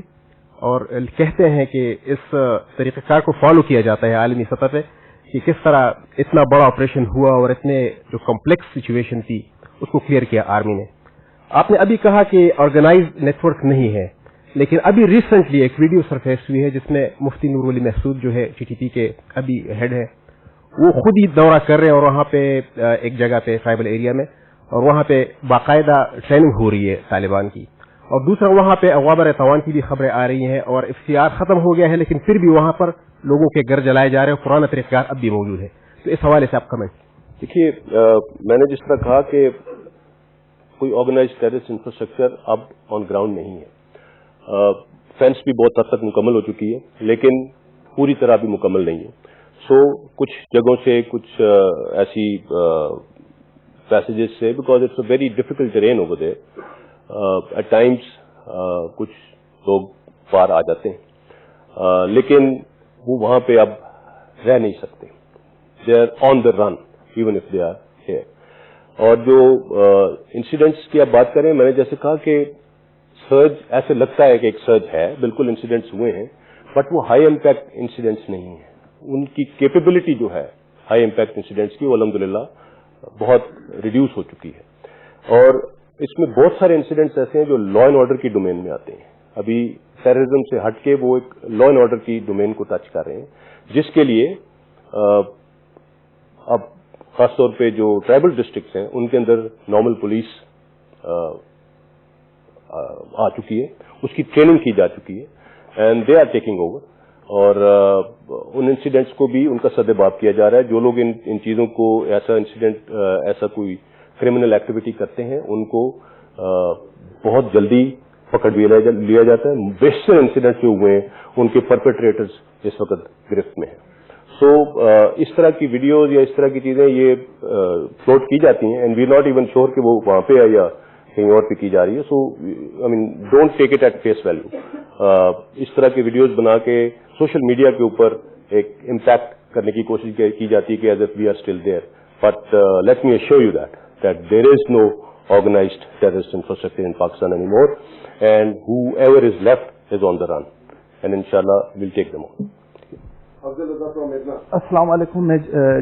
اور کہتے ہیں کہ اس طریقہ کار کو فالو کیا جاتا ہے عالمی سطح پہ، کہ کس طرح اتنا بڑا آپریشن ہوا اور اتنے جو کمپلیکس سچویشن تھی اس کو کلیئر کیا آرمی نے. آپ نے ابھی کہا کہ آرگنائز نیٹ ورک نہیں ہے، لیکن ابھی ریسنٹلی ایک ویڈیو سرفیس ہوئی ہے جس میں مفتی نور ولی محسود جو ہے ٹی ٹی پی کے ابھی ہیڈ ہے، وہ خود ہی دورہ کر رہے ہیں، اور وہاں پہ ایک جگہ پہ ٹرائبل ایریا میں، اور وہاں پہ باقاعدہ ٹریننگ ہو رہی ہے طالبان کی. اور دوسرا وہاں پہ اغوا تاوان کی بھی خبریں آ رہی ہیں، اور افتیار ختم ہو گیا ہے لیکن پھر بھی وہاں پر لوگوں کے گھر جلائے جا رہے ہیں، پرانا طریقہ کار اب بھی موجود ہے. تو اس حوالے سے آپ کمنٹ. دیکھیے، میں نے جس طرح کہا کہ کوئی آرگنائز ٹیررسٹ انفراسٹرکچر اب آن گراؤنڈ نہیں ہے. فینس بھی بہت حد تک مکمل ہو چکی ہے لیکن پوری طرح بھی مکمل نہیں ہے. سو کچھ جگہوں سے کچھ ایسی پیسیجز سے، because it's a very difficult terrain over there, at times کچھ لوگ پار آ جاتے ہیں، لیکن وہ وہاں پہ اب رہ نہیں سکتے. They are on the run even if they are here. اور جو انسیڈنٹس کی آپ بات کریں، میں نے جیسے کہا کہ سرج ایسے لگتا ہے کہ ایک سرج ہے، بالکل انسیڈنٹس ہوئے ہیں، بٹ وہ ہائی امپیکٹ انسیڈنٹس نہیں ہیں. ان کی کیپیبلٹی جو ہے ہائی امپیکٹ انسیڈنٹس کی، وہ الحمدللہ بہت ریڈیوس ہو چکی ہے. اور اس میں بہت سارے انسیڈنٹس ایسے ہیں جو لا اینڈ آرڈر کی ڈومین میں آتے ہیں. ابھی ٹیررزم سے ہٹ کے وہ ایک لا اینڈ آرڈر کی ڈومین کو ٹچ کر رہے ہیں، جس کے لیے اب خاص طور پہ جو ٹرائبل ڈسٹرکٹس ہیں ان کے اندر نارمل پولیس آ چکی ہے، اس کی ٹریننگ کی جا چکی ہے، and they are taking over. اور ان انسیڈنٹس کو بھی ان کا سدباب کیا جا رہا ہے. جو لوگ ان چیزوں کو ایسا انسیڈنٹ ایسا کوئی کرمنل ایکٹیویٹی کرتے ہیں ان کو بہت جلدی پکڑ لیا جاتا ہے. بیشتر انسیڈنٹس جو ہوئے ہیں ان کے پرپیٹریٹرز اس وقت گرفت میں ہیں. سو اس طرح کی ویڈیوز یا اس طرح کی چیزیں یہ فلوٹ کی جاتی ہیں and we not even sure کہ وہ وہاں پہ ہے یا کہیں اور پہ کی جا رہی ہے. So I mean don't take it at face value. اس طرح کی ویڈیوز بنا کے سوشل میڈیا کے اوپر ایک امپیکٹ کرنے کی کوشش کی جاتی ہے کہ as if we are still there. But let me assure you that there is no organized terrorist infrastructure in Pakistan anymore, and whoever is left is on the run, and inshallah we'll take them on. Assalamu alaikum,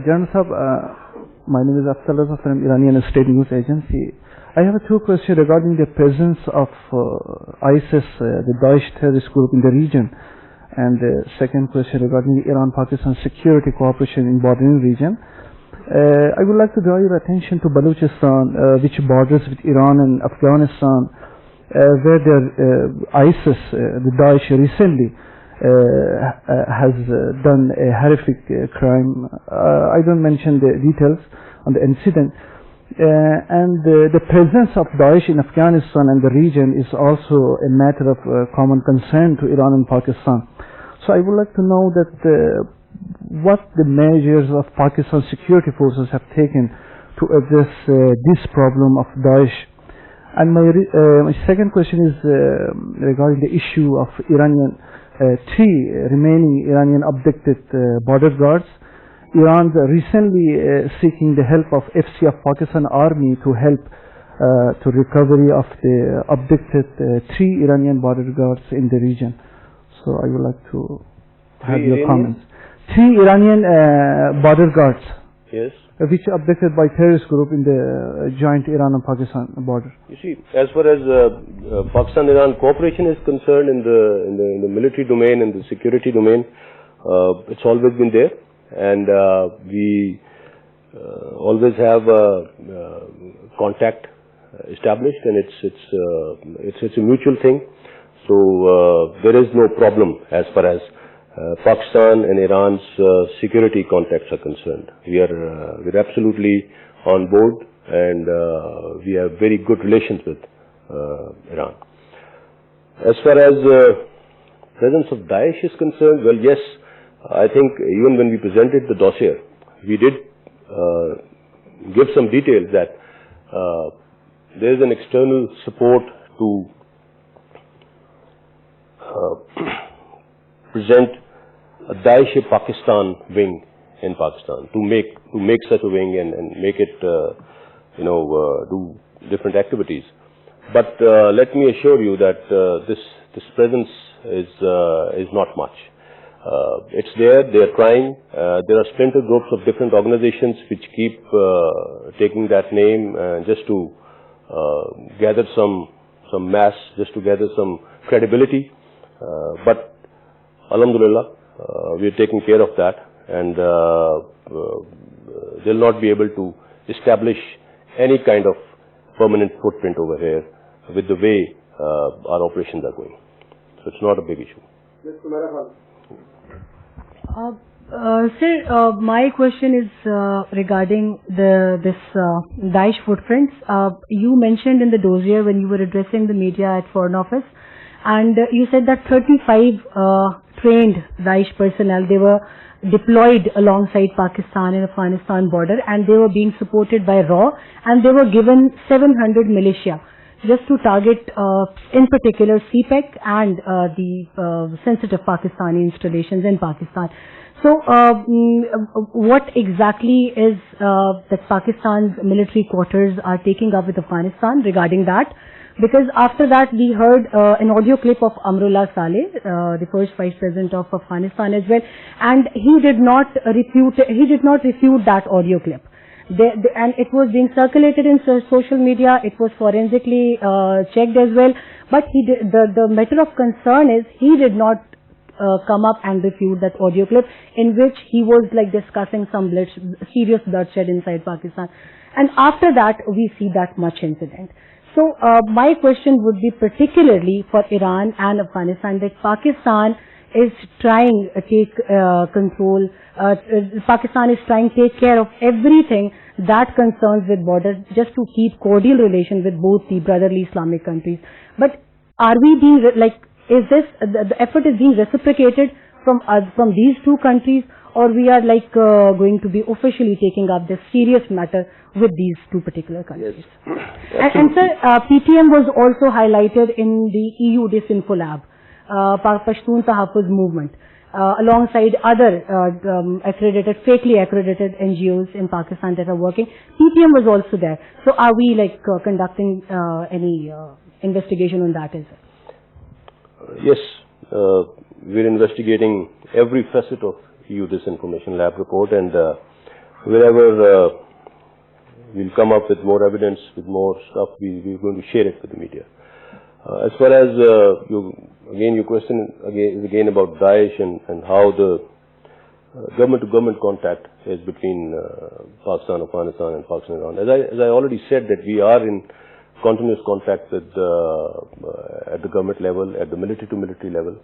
General Sahab. My name is Afzal Raza from Iranian State News Agency. I have two questions regarding the presence of ISIS, the Daesh terrorist group in the region, and the second question regarding the Iran-Pakistan security cooperation in bordering region. I would like to draw your attention to Balochistan, which borders with Iran and Afghanistan, where ISIS, the Daesh, recently has done a horrific crime. I don't mention the details on the incident. And the presence of Daesh in Afghanistan and the region is also a matter of common concern to Iran and Pakistan. So I would like to know that what the measures of Pakistan security forces have taken to address this problem of Daesh. And my second question is regarding the issue of three remaining Iranian abducted border guards. Iran recently seeking the help of FCF Pakistan Army to help to recovery of the abducted three Iranian border guards in the region. So I would like to have your comments. Three Iranian border guards, Yes. Which are abducted by terrorist group in the joint Iran and Pakistan border. You see, as far as Pakistan-Iran cooperation is concerned in the military domain and the security domain, it's always been there, and we always have contact established, and it's a mutual thing. So there is no problem as far as Pakistan and Iran's security contacts are concerned. We're absolutely on board, and we have very good relations with Iran. As far as presence of Daesh is concerned, well, yes, I think even when we presented the dossier, we did give some details that there is an external support to present a Daesh Pakistan wing in Pakistan, to make such a wing and make it do different activities. But let me assure you that this presence is not much. It's there. They are trying. There are splinter groups of different organizations which keep taking that name just to gather some mass, just to gather some credibility. But alhamdulillah, we are taking care of that, and they'll not be able to establish any kind of permanent footprint over here with the way our operations are going. So it's not a big issue. Sir, my question is regarding this Daesh footprints. You mentioned in the dossier when you were addressing the media at Foreign Office, and you said that 35 trained Daesh personnel, they were deployed alongside Pakistan and Afghanistan border, and they were being supported by RAW, and they were given 700 militia just to target in particular CPEC and the sensitive Pakistani installations in Pakistan. So what exactly is that Pakistan's military quarters are taking up with Afghanistan regarding that? Because after that we heard an audio clip of Amrullah Saleh, the first Vice President of Afghanistan as well, and he did not refute that audio clip. And it was being circulated in social media, it was forensically checked as well, but the matter of concern is he did not come up and refute that audio clip in which he was like discussing some serious bloodshed inside Pakistan. And after that we see that much incident. So my question would be particularly for Iran and Afghanistan, that Pakistan is trying to take control. Pakistan is trying to take care of everything that concerns with border, just to keep cordial relation with both the brotherly Islamic countries. But are we being is this the effort is being reciprocated from these two countries, or we are going to be officially taking up this serious matter with these two particular countries? Yes. And sir, PTM was also highlighted in the EU Disinfo Lab, Pashtun Tahaffuz movement, alongside other fakely accredited NGOs in Pakistan that are working. PTM was also there. So are we conducting any investigation on that as well? Yes, we're investigating every facet of EU Disinformation Lab report, and wherever we'll come up with more evidence, with more stuff, we're going to share it with the media. As far as your question is again about Daesh and how the government-to-government contact is between Pakistan, Afghanistan, and Pakistan and Iran. As I already said, that we are in continuous contact with at the government level, at the military-to-military level.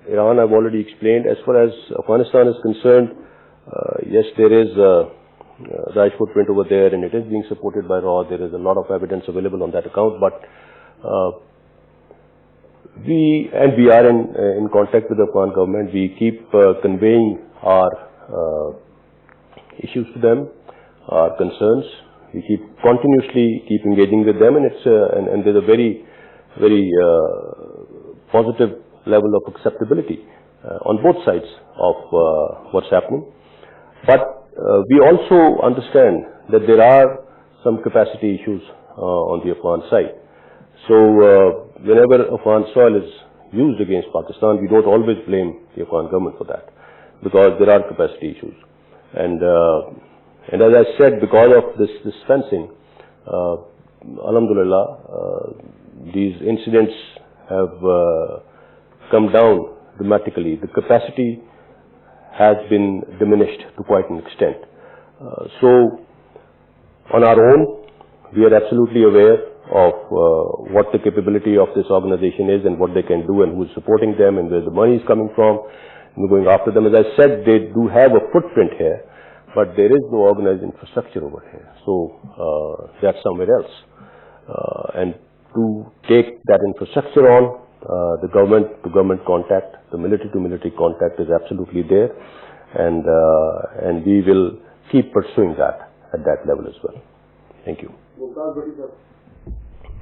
Iran, I've already explained. As far as Afghanistan is concerned, yes, there is Daesh footprint over there, and it is being supported by RAW. There is a lot of evidence available on that account, but we are in contact with the Afghan government. We keep conveying our issues to them, our concerns. We keep continuously engaging with them, and and there's a very positive level of acceptability on both sides of what's happening. But we also understand that there are some capacity issues on the Afghan side. So whenever Afghan soil is used against Pakistan, we don't always blame the Afghan government for that, because there are capacity issues. And as I said, because of this fencing, alhamdulillah, these incidents have come down dramatically. The capacity has been diminished to quite an extent. So on our own, we are absolutely aware of what the capability of this organization is and what they can do and who is supporting them and where the money is coming from. And we're going after them. As I said, they do have a footprint here, but there is no organized infrastructure over here. So that's somewhere else. And to take that infrastructure on, the government-to-government contact, the military-to-military contact is absolutely there, and we will keep pursuing that at that level as well. Thank you.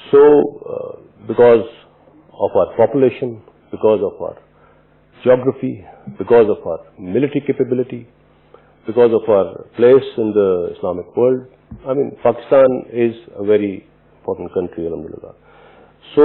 So because of our population, because of our geography, because of our military capability, because of our place in the Islamic world, I mean, Pakistan is a very important country, alhamdulillah. So,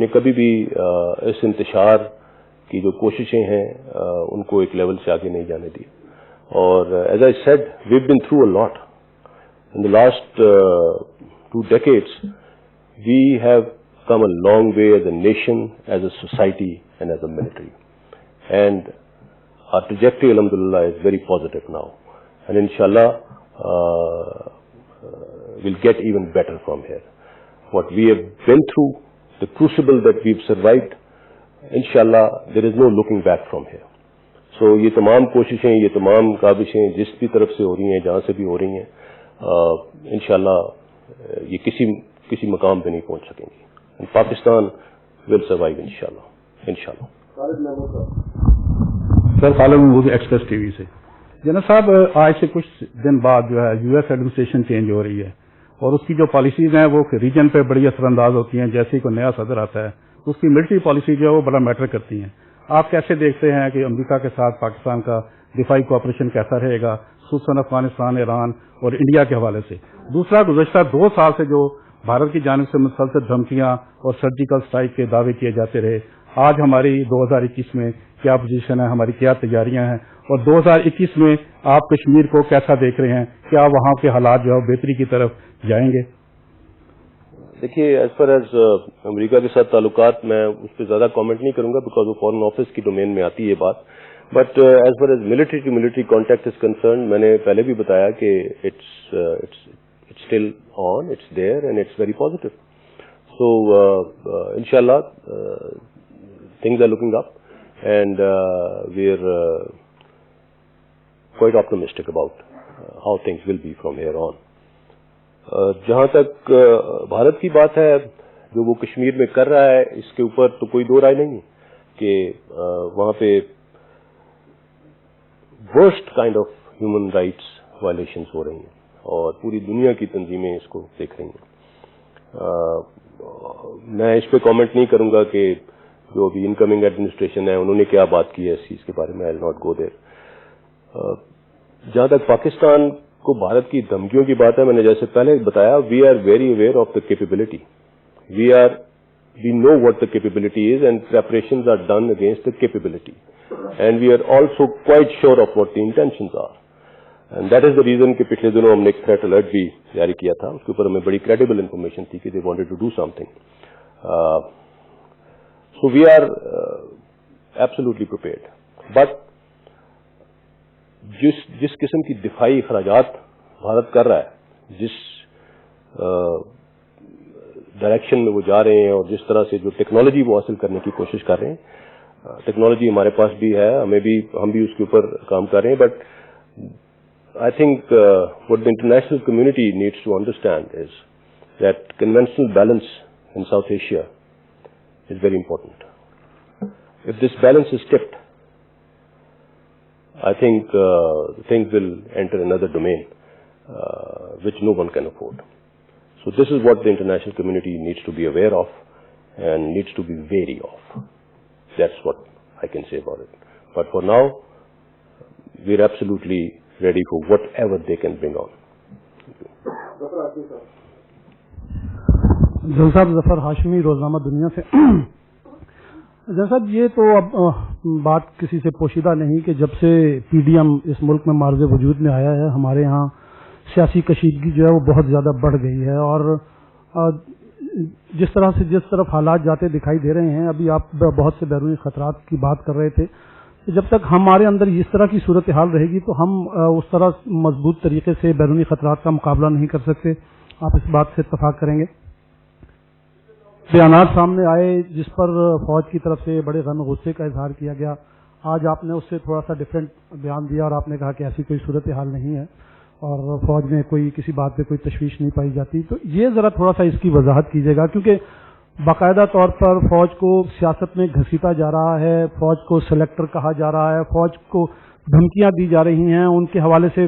نے کبھی بھی اس انتشار کی جو کوششیں ہیں ان کو ایک لیول سے آگے نہیں جانے دی. اور as I said we have been through a lot in the last 2 decades. We have come a long way as a nation, as a society and as a military, and our trajectory alhamdulillah is very positive now, and inshallah we'll get even better from here. What we have been through, the crucible that we've survived, inshallah there is no looking back from here. So یہ تمام کوششیں, یہ تمام کاوشیں جس بھی طرف سے ہو رہی ہیں, جہاں سے بھی ہو رہی ہیں, انشاءاللہ یہ کسی مقام پہ نہیں پہنچ سکیں گی. And پاکستان will survive انشاءاللہ. سر خالد محمود ایکسپریس ٹی وی سے. جناب صاحب, آج سے کچھ دن بعد جو ہے یو ایس ایڈمنسٹریشن چینج ہو رہی ہے اور اس کی جو پالیسیز ہیں وہ ریجن پہ بڑی اثر انداز ہوتی ہیں. جیسے ہی کوئی نیا صدر آتا ہے تو اس کی ملٹری پالیسی جو ہے وہ بڑا میٹر کرتی ہیں. آپ کیسے دیکھتے ہیں کہ امریکہ کے ساتھ پاکستان کا دفاعی کوآپریشن کیسا رہے گا, خصوصاً افغانستان, ایران اور انڈیا کے حوالے سے؟ دوسرا, گزشتہ 2 سال سے جو بھارت کی جانب سے مسلسل دھمکیاں اور سرجیکل اسٹرائک کے دعوے کیے جاتے رہے, آج ہماری 2021 میں کیا پوزیشن ہے, ہماری کیا تیاریاں ہیں, اور 2021 میں آپ کشمیر کو کیسا دیکھ رہے ہیں؟ کیا وہاں کے حالات جو ہے بہتری کی طرف جائیں گے؟ دیکھیے, ایز پر ایز امریکہ کے ساتھ تعلقات, میں اس پہ زیادہ کامنٹ نہیں کروں گا بیکاز وہ فارن آفس کی ڈومین میں آتی ہے یہ بات. But as far as military to military contact is concerned, میں نے پہلے بھی بتایا کہ it's still on, it's there and it's very positive. So inshallah things are looking up and we're quite optimistic about how things will be from here on. جہاں تک بھارت کی بات ہے, جو وہ کشمیر میں کر رہا ہے اس کے اوپر تو کوئی دو رائے نہیں ہے کہ وہاں پہ worst kind of human rights violations ہو رہی ہیں اور پوری دنیا کی تنظیمیں اس کو دیکھ رہی ہیں. میں اس پہ کامنٹ نہیں کروں گا کہ جو ابھی انکمنگ ایڈمنسٹریشن ہے انہوں نے کیا بات کی ہے اس چیز کے بارے میں. آئی ول ناٹ گو دیر. جہاں تک پاکستان کو بھارت کی دھمکیوں کی بات ہے, میں نے جیسے پہلے بتایا, we are very aware of the capability. We know what the capability is and preparations are done against the capability and we are also quite sure of what the intentions are. And that is the reason کہ پچھلے دنوں ہم نے ایک threat alert بھی جاری کیا تھا, اس کے اوپر ہمیں بڑی کریڈیبل انفارمیشن تھی کہ they wanted to do something. So we are absolutely prepared. But جس قسم کی دفاعی اخراجات بھارت کر رہا ہے, جس ڈائریکشن میں وہ جا رہے ہیں اور جس طرح سے جو ٹیکنالوجی وہ حاصل کرنے کی کوشش کر رہے ہیں, ٹیکنالوجی ہمارے پاس بھی ہے, ہم بھی اس کے اوپر کام کر رہے ہیں. But I think what the international community needs to understand is that conventional balance in South Asia is very important. If this balance is tipped, I think things will enter another domain which no one can afford. So this is what the international community needs to be aware of and needs to be wary of. That's what I can say about it. But for now, we're absolutely ready for whatever they can bring on. جل صاحب, ظفر ہاشمی, روزنامہ دنیا سے. جل صاحب, یہ تو اب بات کسی سے پوشیدہ نہیں کہ جب سے پی ڈی ایم اس ملک میں معرض وجود میں آیا ہے, ہمارے ہاں سیاسی کشیدگی جو ہے وہ بہت زیادہ بڑھ گئی ہے. اور جس طرح سے جس طرف حالات جاتے دکھائی دے رہے ہیں, ابھی آپ بہت سے بیرونی خطرات کی بات کر رہے تھے, جب تک ہمارے اندر اس طرح کی صورتحال رہے گی تو ہم اس طرح مضبوط طریقے سے بیرونی خطرات کا مقابلہ نہیں کر سکتے. آپ اس بات سے اتفاق کریں گے؟ بیانات سامنے آئے جس پر فوج کی طرف سے بڑے غم و غصے کا اظہار کیا گیا, آج آپ نے اس سے تھوڑا سا ڈفرینٹ بیان دیا اور آپ نے کہا کہ ایسی کوئی صورتحال نہیں ہے اور فوج میں کوئی کسی بات پہ کوئی تشویش نہیں پائی جاتی. تو یہ ذرا تھوڑا سا اس کی وضاحت کیجیے گا, کیونکہ باقاعدہ طور پر فوج کو سیاست میں گھسیٹا جا رہا ہے, فوج کو سلیکٹر کہا جا رہا ہے, فوج کو دھمکیاں دی جا رہی ہیں, ان کے حوالے سے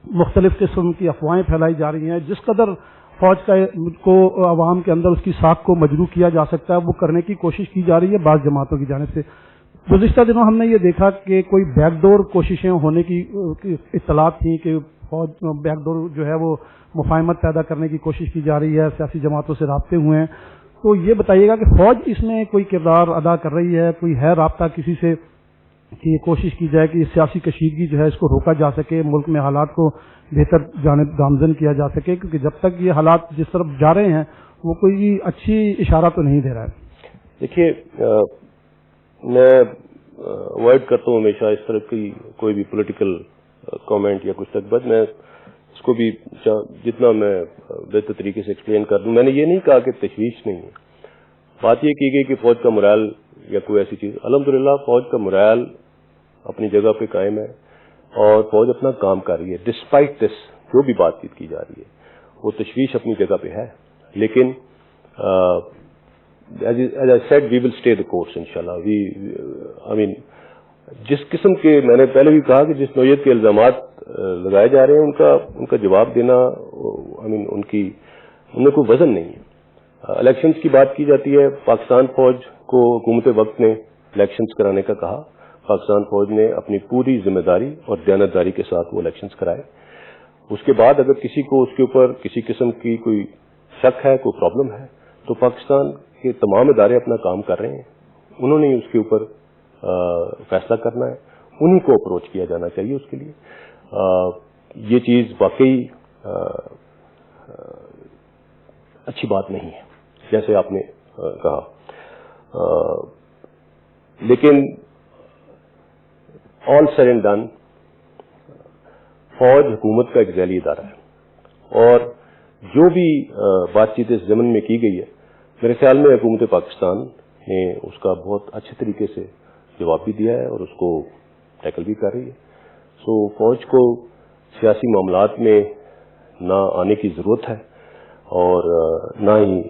مختلف قسم کی افواہیں پھیلائی جا رہی ہیں. جس قدر فوج کو عوام کے اندر اس کی ساکھ کو مجروح کیا جا سکتا ہے وہ کرنے کی کوشش کی جا رہی ہے بعض جماعتوں کی جانب سے. گزشتہ دنوں ہم نے یہ دیکھا کہ کوئی بیک ڈور کوششیں ہونے کی اطلاعات تھیں کہ فوج بیک ڈور جو ہے وہ مفاہمت پیدا کرنے کی کوشش کی جا رہی ہے, سیاسی جماعتوں سے رابطے ہوئے ہیں. تو یہ بتائیے گا کہ فوج اس میں کوئی کردار ادا کر رہی ہے, کوئی ہے رابطہ کسی سے کہ کوشش کی جائے کہ سیاسی کشیدگی جو ہے اس کو روکا جا سکے, ملک میں حالات کو بہتر جانب گامزن کیا جا سکے, کیونکہ جب تک یہ حالات جس طرف جا رہے ہیں وہ کوئی اچھی اشارہ تو نہیں دے رہا ہے. دیکھیے, میں اوائڈ کرتا ہوں ہمیشہ اس طرح کی کوئی بھی پولیٹیکل کامنٹ یا کچھ تک, بٹ میں اس کو بھی جتنا میں بہتر طریقے سے ایکسپلین کر دوں. میں نے یہ نہیں کہا کہ تشویش نہیں ہے, بات یہ کی گئی کہ فوج کا مرائل یا کوئی ایسی چیز. الحمدللہ فوج کا مرائل اپنی جگہ پہ قائم ہے اور فوج اپنا کام کر رہی ہے. ڈسپائٹ دس جو بھی بات چیت کی جا رہی ہے وہ تشویش اپنی جگہ پہ ہے, لیکن as I said, we will stay the course inshallah. I mean, جس قسم کے, میں نے پہلے بھی کہا کہ جس نوعیت کے الزامات لگائے جا رہے ہیں ان کا جواب دینا, ان میں کوئی وزن نہیں ہے. الیکشنز کی بات کی جاتی ہے, پاکستان فوج کو حکومت وقت نے الیکشنز کرانے کا کہا. پاکستان فوج نے اپنی پوری ذمہ داری اور دیانتداری کے ساتھ وہ الیکشنز کرائے. اس کے بعد اگر کسی کو اس کے اوپر کسی قسم کی کوئی شک ہے, کوئی پرابلم ہے, تو پاکستان کے تمام ادارے اپنا کام کر رہے ہیں. انہوں نے اس کے اوپر فیصلہ کرنا ہے, انہی کو اپروچ کیا جانا چاہیے اس کے لیے. یہ چیز واقعی اچھی بات نہیں ہے جیسے آپ نے کہا, لیکن آل سیڈ اینڈ ڈن فوج حکومت کا ایک ذیلی ادارہ ہے, اور جو بھی بات چیت اس ضمن میں کی گئی ہے میرے خیال میں حکومت پاکستان نے اس کا بہت اچھے طریقے سے جواب بھی دیا ہے اور اس کو ٹیکل بھی کر رہی ہے. سو فوج کو سیاسی معاملات میں نہ آنے کی ضرورت ہے اور نہ ہی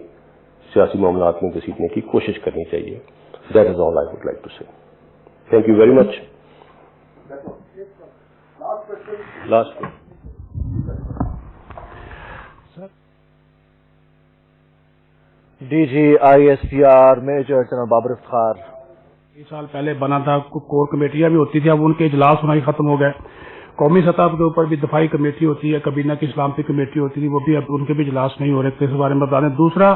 سیاسی معاملات میں گھسیٹنے کی کوشش کرنی چاہیے. That is all I would like to say. Thank you very much. Last D G I S P R major general Babar Iftikhar. 20 سال پہلے بنا تھا, کور کمیٹیاں بھی ہوتی تھی, اب ان کے اجلاس ہونا ہی ختم ہو گئے. قومی سطح کے اوپر بھی دفاعی کمیٹی ہوتی ہے, کابینہ کی سلامتی کمیٹی ہوتی تھی, وہ بھی اب ان کے بھی اجلاس نہیں ہو رہے تھے. اس بارے میں بتا دیں. دوسرا,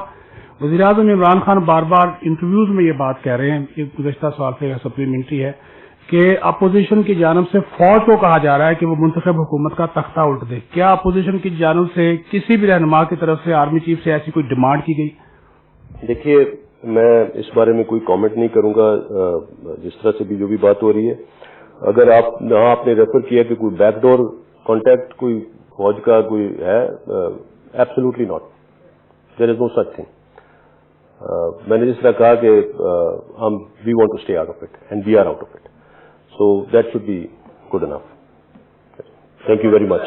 وزیر اعظم عمران خان بار بار انٹرویوز میں یہ بات کہہ رہے ہیں, یہ گزشتہ سال سے سپلیمنٹری ہے, کہ اپوزیشن کی جانب سے فوج کو کہا جا رہا ہے کہ وہ منتخب حکومت کا تختہ الٹ دے. کیا اپوزیشن کی جانب سے کسی بھی رہنما کی طرف سے آرمی چیف سے ایسی کوئی ڈیمانڈ کی گئی؟ دیکھیے, میں اس بارے میں کوئی کامنٹ نہیں کروں گا. جس طرح سے بھی جو بھی بات ہو رہی ہے, اگر آپ نے ریفر کیا کہ کوئی بیک ڈور کانٹیکٹ کوئی فوج کا کوئی ہے, absolutely not. There is no such thing. میں نے جس طرح کہا کہ we want to stay out of it and we are out of it, so that should be good enough. Thank you very much.